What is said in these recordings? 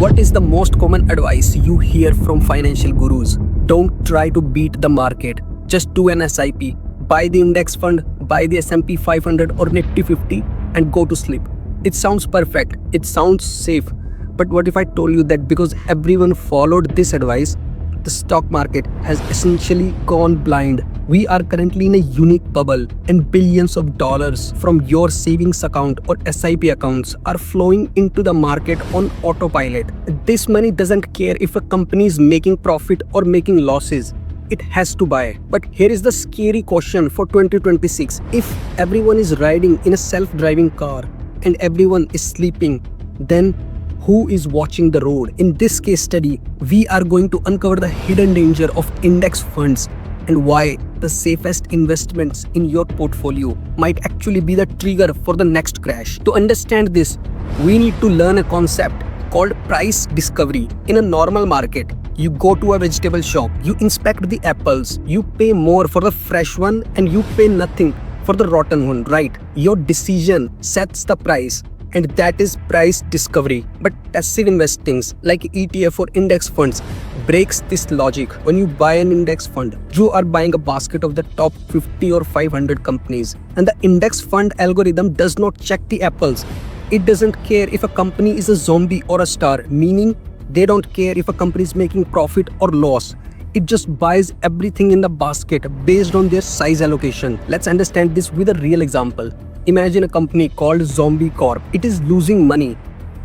What is the most common advice you hear from financial gurus? Don't try to beat the market. Just do an SIP. Buy the index fund, buy the S&P 500 or Nifty 50 and go to sleep. It sounds perfect. It sounds safe. But what if I told you that because everyone followed this advice, the stock market has essentially gone blind? We are currently in a unique bubble and billions of dollars from your savings account or SIP accounts are flowing into the market on autopilot. This money doesn't care if a company is making profit or making losses. It has to buy. But here is the scary question for 2026. If everyone is riding in a self-driving car and everyone is sleeping, then who is watching the road? In this case study, we are going to uncover the hidden danger of index funds and why the safest investments in your portfolio might actually be the trigger for the next crash. To understand this, we need to learn a concept called price discovery. In a normal market, you go to a vegetable shop, you inspect the apples, you pay more for the fresh one and you pay nothing for the rotten one, right? Your decision sets the price. And that is price discovery. But passive investings like ETF or index funds breaks this logic. When you buy an index fund, you are buying a basket of the top 50 or 500 companies. And the index fund algorithm does not check the apples. It doesn't care if a company is a zombie or a star, meaning they don't care if a company is making profit or loss. It just buys everything in the basket based on their size allocation. Let's understand this with a real example. Imagine a company called Zombie Corp. It is losing money.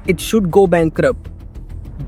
It should go bankrupt.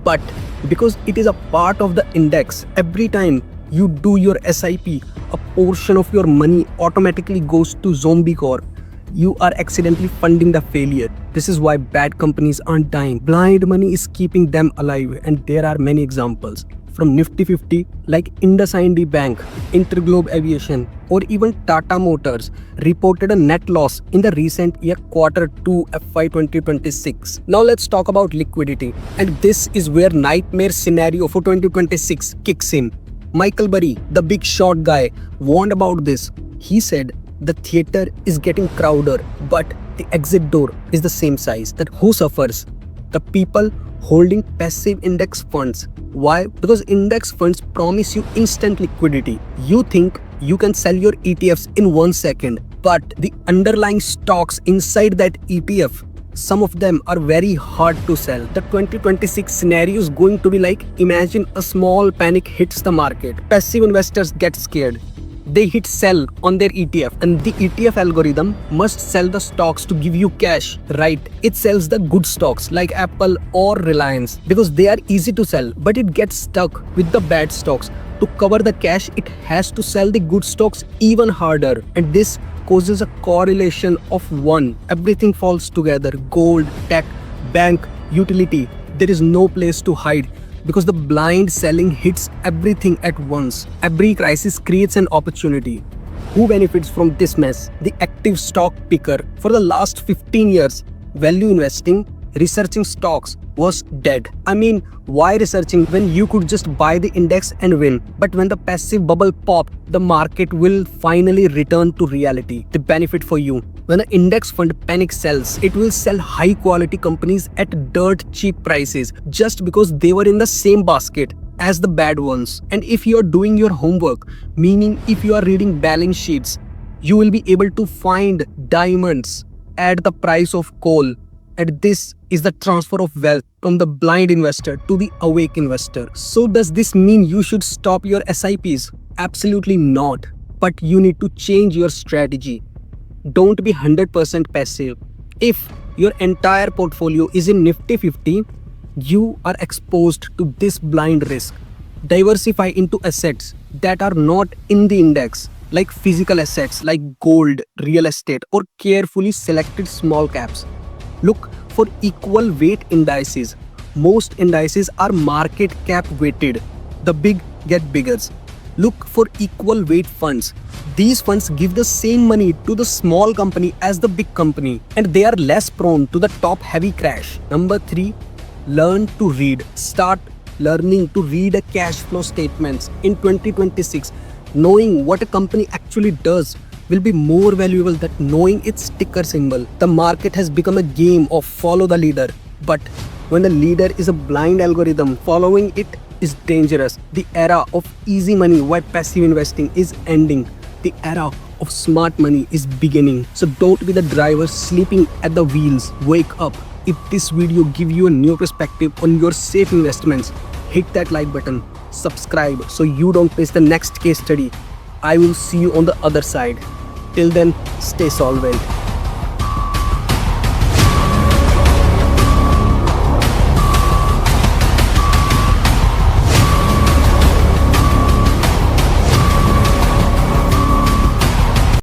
But because it is a part of the index, every time you do your SIP, a portion of your money automatically goes to Zombie Corp. You are accidentally funding the failure. This is why bad companies aren't dying. Blind money is keeping them alive, and there are many examples. From Nifty 50 like IndusInd Bank, Interglobe Aviation or even Tata Motors reported a net loss in the recent year Q2 FY 2026. Now let's talk about liquidity, and this is where nightmare scenario for 2026 kicks in. Michael Burry, the big short guy, warned about this. He said the theater is getting crowded, but the exit door is the same size. That who suffers? The people holding passive index funds. Why? Because index funds promise you instant liquidity. You think you can sell your ETFs in 1 second, but the underlying stocks inside that ETF, some of them are very hard to sell. The 2026 scenario is going to be like, imagine a small panic hits the market. Passive investors get scared. They hit sell on their ETF, and the ETF algorithm must sell the stocks to give you cash, right? It sells the good stocks like Apple or Reliance because they are easy to sell, but it gets stuck with the bad stocks. To cover the cash, it has to sell the good stocks even harder, and this causes a correlation of one. Everything falls together. Gold, tech, bank, utility. There is no place to hide. Because the blind selling hits everything at once. Every crisis creates an opportunity. Who benefits from this mess? The active stock picker. For the last 15 years, value investing, researching stocks was dead. I mean, why researching when you could just buy the index and win? But when the passive bubble popped, the market will finally return to reality. The benefit for you. When an index fund panic sells, it will sell high quality companies at dirt cheap prices just because they were in the same basket as the bad ones. And if you are doing your homework, meaning if you are reading balance sheets, you will be able to find diamonds at the price of coal. And this is the transfer of wealth from the blind investor to the awake investor. So does this mean you should stop your SIPs? Absolutely not. But you need to change your strategy. Don't be 100% passive. If your entire portfolio is in Nifty 50, you are exposed to this blind risk. Diversify into assets that are not in the index, like physical assets like gold, real estate, or carefully selected small caps. Look for equal weight indices. Most indices are market cap weighted. The big get bigger. Look for equal weight funds. These funds give the same money to the small company as the big company, and they are less prone to the top heavy crash. Number 3, learn to read. Start learning to read a cash flow statements in 2026. Knowing what a company actually does will be more valuable than knowing its ticker symbol. The market has become a game of follow the leader, but When the leader is a blind algorithm, following it is dangerous. The era of easy money while passive investing is ending. The era of smart money is beginning. So don't be the driver sleeping at the wheels. Wake up. If this video give you a new perspective on your safe investments, hit that like button, subscribe so you don't miss the next case study. I will see you on the other side. Till then, stay solvent.